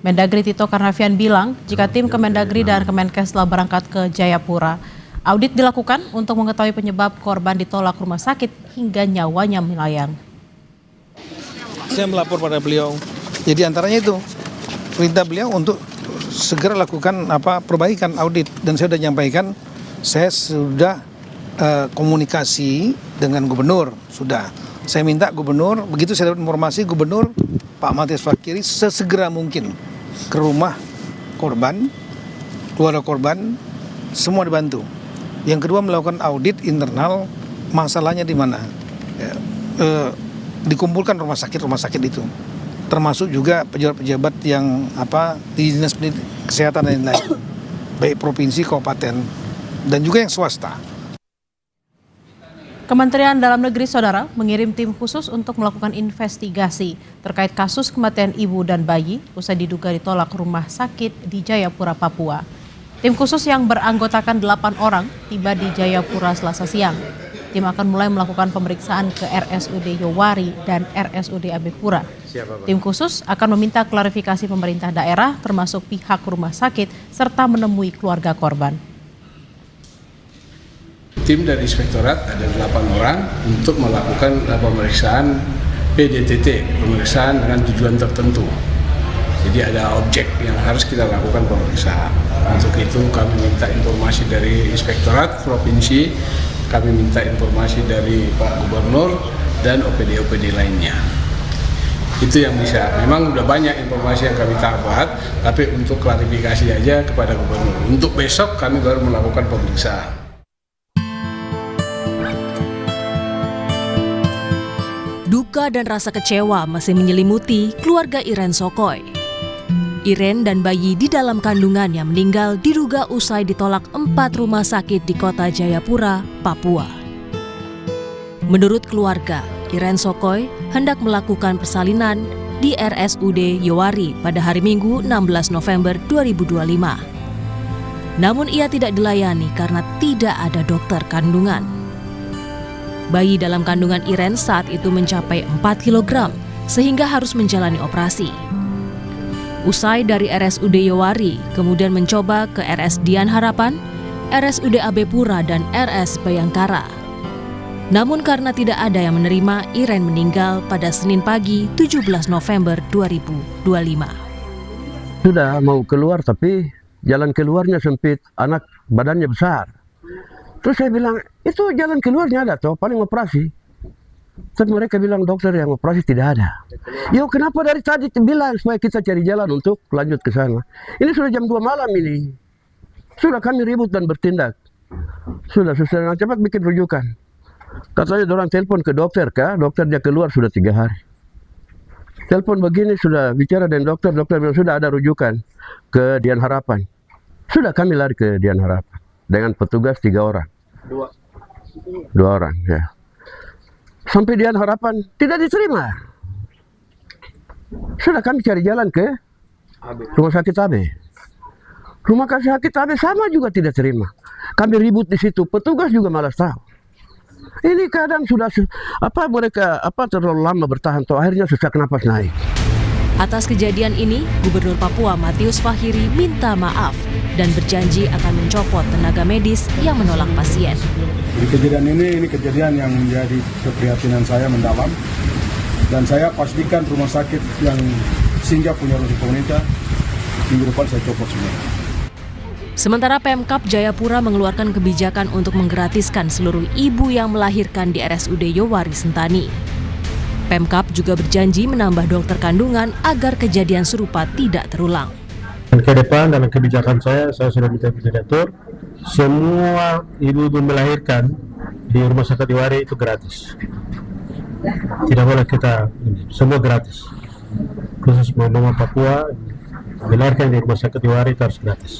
Mendagri Tito Karnavian bilang jika tim Kemendagri dan Kemenkes telah berangkat ke Jayapura, audit dilakukan untuk mengetahui penyebab korban ditolak rumah sakit hingga nyawanya melayang. Saya melapor pada beliau, jadi antaranya itu perintah beliau untuk segera lakukan perbaikan audit, dan saya sudah nyampaikan, saya sudah komunikasi dengan gubernur, sudah. Saya minta gubernur, begitu saya dapat informasi gubernur Pak Matius Fakiri sesegera mungkin ke rumah korban, keluarga korban, semua dibantu. Yang kedua melakukan audit internal, masalahnya di mana. Dikumpulkan rumah sakit itu, termasuk juga pejabat-pejabat yang di dinas kesehatan dan lain-lain, baik provinsi, kabupaten, dan juga yang swasta. Kementerian Dalam Negeri, Saudara, mengirim tim khusus untuk melakukan investigasi terkait kasus kematian ibu dan bayi usai diduga ditolak rumah sakit di Jayapura, Papua. Tim khusus yang beranggotakan 8 orang tiba di Jayapura Selasa siang. Tim akan mulai melakukan pemeriksaan ke RSUD Yowari dan RSUD Abepura. Tim khusus akan meminta klarifikasi pemerintah daerah termasuk pihak rumah sakit serta menemui keluarga korban. Tim dari Inspektorat ada 8 orang untuk melakukan pemeriksaan PDTT, pemeriksaan dengan tujuan tertentu. Jadi ada objek yang harus kita lakukan pemeriksaan. Untuk itu kami minta informasi dari Inspektorat Provinsi, kami minta informasi dari Pak Gubernur dan OPD-OPD lainnya. Itu yang bisa. Memang udah banyak informasi yang kami dapat, tapi untuk klarifikasi aja kepada Gubernur. Untuk besok kami baru melakukan pemeriksaan. Duka dan rasa kecewa masih menyelimuti keluarga Iren Sokoy. Iren dan bayi di dalam kandungannya meninggal diduga usai ditolak 4 rumah sakit di kota Jayapura, Papua. Menurut keluarga, Iren Sokoy hendak melakukan persalinan di RSUD Yowari pada hari Minggu 16 November 2025. Namun ia tidak dilayani karena tidak ada dokter kandungan. Bayi dalam kandungan Iren saat itu mencapai 4 kg sehingga harus menjalani operasi. Usai dari RSUD Yowari, kemudian mencoba ke RS Dian Harapan, RSUD Abepura, dan RS Bayangkara. Namun karena tidak ada yang menerima, Iren meninggal pada Senin pagi 17 November 2025. Sudah mau keluar tapi jalan keluarnya sempit, anak badannya besar. Terus saya bilang, itu jalan keluarnya ada toh, paling operasi. Terus mereka bilang, dokter yang operasi tidak ada. Yo, kenapa dari tadi bilang supaya kita cari jalan untuk lanjut ke sana. Ini sudah jam 2 malam ini. Sudah kami ribut dan bertindak. Sudah cepat bikin rujukan. Katanya orang telepon ke dokter, dokter dia keluar sudah 3 hari. Telepon begini sudah bicara dengan dokter bilang sudah ada rujukan ke Dian Harapan. Sudah kami lari ke Dian Harapan dengan petugas 3 orang. 2 orang, ya. Sampai Dian Harapan tidak diterima. Sudah kami cari jalan ke rumah sakit AB. Rumah sakit AB sama juga tidak terima. Kami ribut di situ, petugas juga malas tahu. Ini kadang sudah mereka terlalu lama bertahan, toh akhirnya sesak napas naik. Atas kejadian ini, Gubernur Papua Matius Fakiri minta maaf dan berjanji akan mencopot tenaga medis yang menolak pasien. Di kejadian ini kejadian yang menjadi keprihatinan saya mendalam, dan saya pastikan rumah sakit yang singgah punya ruang pemerintah minggu depan saya copot semua. Sementara Pemkab Jayapura mengeluarkan kebijakan untuk menggratiskan seluruh ibu yang melahirkan di RSUD Yowari Sentani. Pemkab juga berjanji menambah dokter kandungan agar kejadian serupa tidak terulang. Ke depan dalam kebijakan saya sudah minta diatur, semua ibu-ibu melahirkan di rumah sakit Yowari itu gratis. Tidak boleh semua gratis. Khusus mama Papua melahirkan di rumah sakit Yowari itu harus gratis.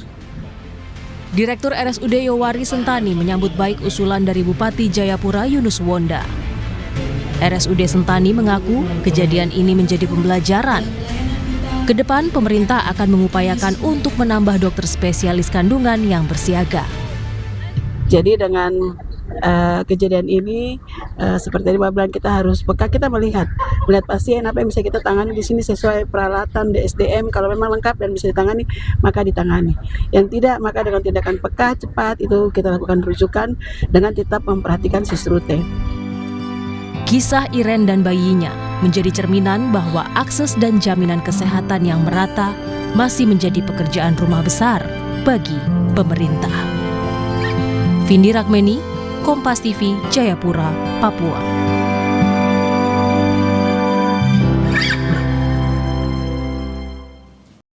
Direktur RSUD Yowari Sentani menyambut baik usulan dari Bupati Jayapura Yunus Wonda. RSUD Sentani mengaku kejadian ini menjadi pembelajaran. Kedepan pemerintah akan mengupayakan untuk menambah dokter spesialis kandungan yang bersiaga. Jadi dengan kejadian ini seperti tadi Bapak bilang, kita harus peka, kita melihat pasien apa yang bisa kita tangani di sini sesuai peralatan DSDM. Kalau memang lengkap dan bisa ditangani, maka ditangani. Yang tidak, maka dengan tindakan peka cepat itu kita lakukan rujukan dengan tetap memperhatikan SIS-Rute. Kisah Iren dan bayinya menjadi cerminan bahwa akses dan jaminan kesehatan yang merata masih menjadi pekerjaan rumah besar bagi pemerintah. Vindi Rakmeni, Kompas TV, Jayapura, Papua.